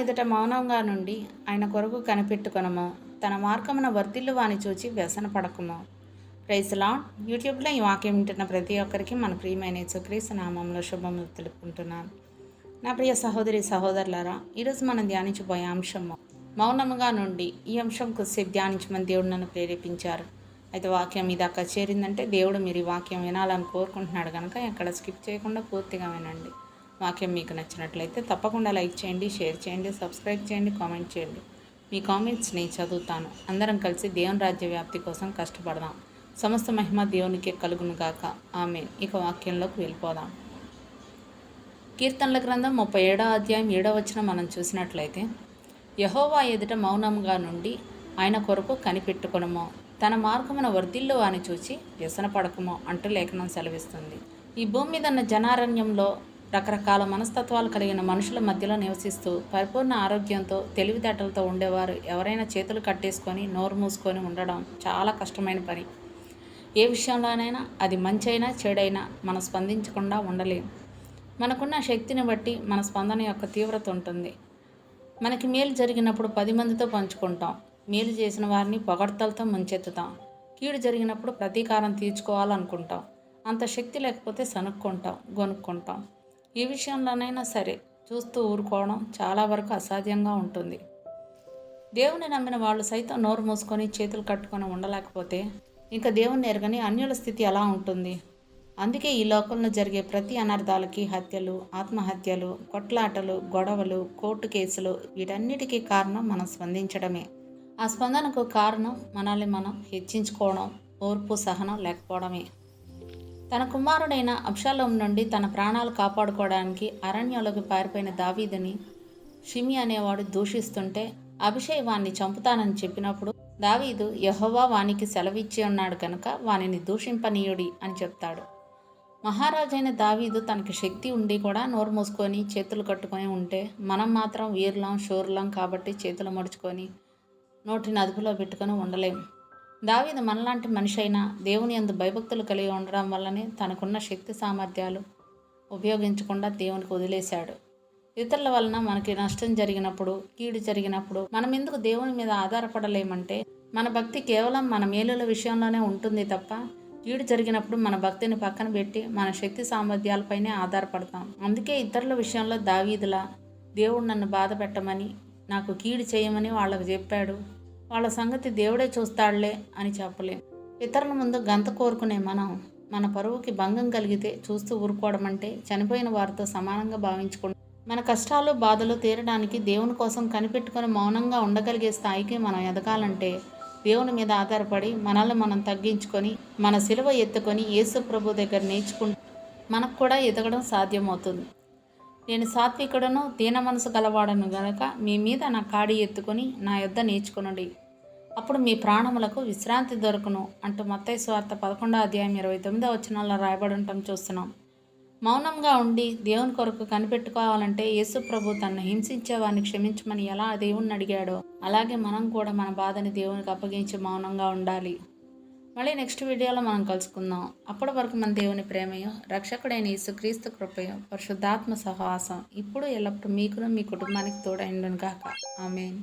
ఎదుట మౌనంగా నుండి ఆయన కొరకు కనిపెట్టుకొనము. తన మార్గమున వర్ధిల్లు వాని చూచి వ్యసన పడకము. Praise lord. యూట్యూబ్లో ఈ వాక్యం వింటున్న ప్రతి ఒక్కరికి మన ప్రియమైన యేసుక్రీస్తు నామంలో శుభములు తెలుపుకుంటున్నాను. నా ప్రియ సహోదరి సహోదరులారా, ఈరోజు మనం ధ్యానించబోయే అంశము మౌనముగా నుండి. ఈ అంశం కొద్దిసేపు ధ్యానించమని దేవుడు నన్ను ప్రేరేపించారు. అయితే వాక్యం మీ దాకా చేరిందంటే దేవుడు మీరు ఈ వాక్యం వినాలని కోరుకుంటున్నాడు కనుక ఎక్కడ స్కిప్ చేయకుండా పూర్తిగా వినండి. వాక్యం మీకు నచ్చినట్లయితే తప్పకుండా లైక్ చేయండి, షేర్ చేయండి, సబ్స్క్రైబ్ చేయండి, కామెంట్ చేయండి. మీ కామెంట్స్ని చదువుతాను. అందరం కలిసి దేవుని రాజ్య వ్యాప్తి కోసం కష్టపడదాం. సమస్త మహిమ దేవునికే కలుగును గాక. ఆమేన్. ఇక వాక్యంలోకి వెళ్ళిపోదాం. కీర్తనల గ్రంథం 37వ అధ్యాయం 7వ వచనం మనం చూసినట్లయితే, యెహోవా ఎదుట మౌనంగా నుండి ఆయన కొరకు కనిపెట్టుకొనుము, తన మార్గమున వర్ధిల్లు అని చూచి వ్యసనపడకము అంటూ లేఖనం సెలవిస్తుంది. ఈ భూమి మీద ఉన్న జనారణ్యంలో రకరకాల మనస్తత్వాలు కలిగిన మనుషుల మధ్యలో నివసిస్తూ పరిపూర్ణ ఆరోగ్యంతో తెలివితేటలతో ఉండేవారు ఎవరైనా చేతులు కట్టేసుకొని నోరు మూసుకొని ఉండడం చాలా కష్టమైన పని. ఏ విషయంలోనైనా అది మంచైనా చెడైనా మనం స్పందించకుండా ఉండలేము. మనకున్న శక్తిని బట్టి మన స్పందన యొక్క తీవ్రత ఉంటుంది. మనకి మేలు జరిగినప్పుడు 10 మందితో పంచుకుంటాం. మేలు చేసిన వారిని పొగడ్తలతో ముంచెత్తుతాం. కీడు జరిగినప్పుడు ప్రతీకారం తీర్చుకోవాలనుకుంటాం. అంత శక్తి లేకపోతే సనుక్కుంటాం, గొనుక్కుంటాం. ఏ విషయంలోనైనా సరే చూస్తూ ఊరుకోవడం చాలా వరకు అసాధ్యంగా ఉంటుంది. దేవుని నమ్మిన వాళ్ళు సైతం నోరు మూసుకొని చేతులు కట్టుకొని ఉండలేకపోతే ఇంకా దేవుని ఎరగని అన్యుల స్థితి ఎలా ఉంటుంది? అందుకే ఈ లోకంలో జరిగే ప్రతి అనర్థాలకి హత్యలు, ఆత్మహత్యలు, కొట్లాటలు, గొడవలు, కోర్టు కేసులు వీటన్నిటికీ కారణం మనం స్పందించడమే. ఆ స్పందనకు కారణం మనల్ని మనం హెచ్చించుకోవడం, ఓర్పు సహనం లేకపోవడమే. తన కుమారుడైన అబ్షాలోము నుండి తన ప్రాణాలు కాపాడుకోవడానికి అరణ్యంలోకి పారిపోయిన దావీదుని షిమి అనేవాడు దూషిస్తుంటే అభిషేక్ వాణ్ణి చంపుతానని చెప్పినప్పుడు దావీదు యెహోవా వానికి సెలవిచ్చి ఉన్నాడు కనుక వానిని దూషింపనీయుడి అని చెప్తాడు. మహారాజైన దావీదు తనకి శక్తి ఉండి కూడా నోరు మూసుకొని చేతులు కట్టుకొని ఉంటే మనం మాత్రం వీరులం శూరులం కాబట్టి చేతులు ముడుచుకొని నోటిని అదుపులో పెట్టుకొని ఉండలేము. దావీదు మనలాంటి మనిషి అయినా దేవుని యందు భయభక్తులు కలిగి ఉండడం వల్లనే తనకున్న శక్తి సామర్థ్యాలు ఉపయోగించకుండా దేవునికి వదిలేశాడు. ఇతరుల వలన మనకి నష్టం జరిగినప్పుడు, కీడు జరిగినప్పుడు మనం ఎందుకు దేవుని మీద ఆధారపడలేమంటే మన భక్తి కేవలం మన మేలుల విషయంలోనే ఉంటుంది తప్ప కీడు జరిగినప్పుడు మన భక్తిని పక్కన పెట్టి మన శక్తి సామర్థ్యాలపైనే ఆధారపడతాం. అందుకే ఇతరుల విషయంలో దావీదులా దేవుడు నన్ను బాధ పెట్టమని, నాకు కీడు చేయమని వాళ్ళకు చెప్పాడు, వాళ్ళ సంగతి దేవుడే చూస్తాడులే అని చెప్పలేం. ఇతరుల ముందు గంత కోరుకునే మనం మన పరువుకి భంగం కలిగితే చూస్తూ ఊరుకోవడం అంటే చనిపోయిన వారితో సమానంగా భావించుకుంటాం. మన కష్టాలు బాధలు తీరడానికి దేవుని కోసం కనిపెట్టుకొని మౌనంగా ఉండగలిగే స్థాయికి మనం ఎదగాలంటే దేవుని మీద ఆధారపడి మనల్ని మనం తగ్గించుకొని మన సిలువ ఎత్తుకొని యేసు ప్రభు దగ్గర నేర్చుకుంటే మనకు కూడా ఎదగడం సాధ్యమవుతుంది. నేను సాత్వికుడను దీన మనసు గలవాడను గనక మీ మీద నా కాడి ఎత్తుకొని నా యొద్ద నేర్చుకొనుడి, అప్పుడు మీ ప్రాణములకు విశ్రాంతి దొరకును అంటూ మత్తయి సువార్త 11వ అధ్యాయం 29వ వచనంలో రాయబడి ఉండటం చూస్తున్నాం. మౌనంగా ఉండి దేవుని కొరకు కనిపెట్టుకోవాలంటే యేసు ప్రభు తనను హింసించే వారిని క్షమించమని ఎలా దేవుణ్ణి అడిగాడో అలాగే మనం కూడా మన బాధని దేవునికి అప్పగించి మౌనంగా ఉండాలి. మళ్ళీ నెక్స్ట్ వీడియోలో మనం కలుసుకుందాం. అప్పటి వరకు మన దేవుని ప్రేమయో, రక్షకుడైన యేసుక్రీస్తు కృపయో, పరిశుద్ధాత్మ సహవాసం ఇప్పుడు ఎల్లప్పుడూ మీకును మీ కుటుంబానికి తోడైండును గాక. ఆమేన్.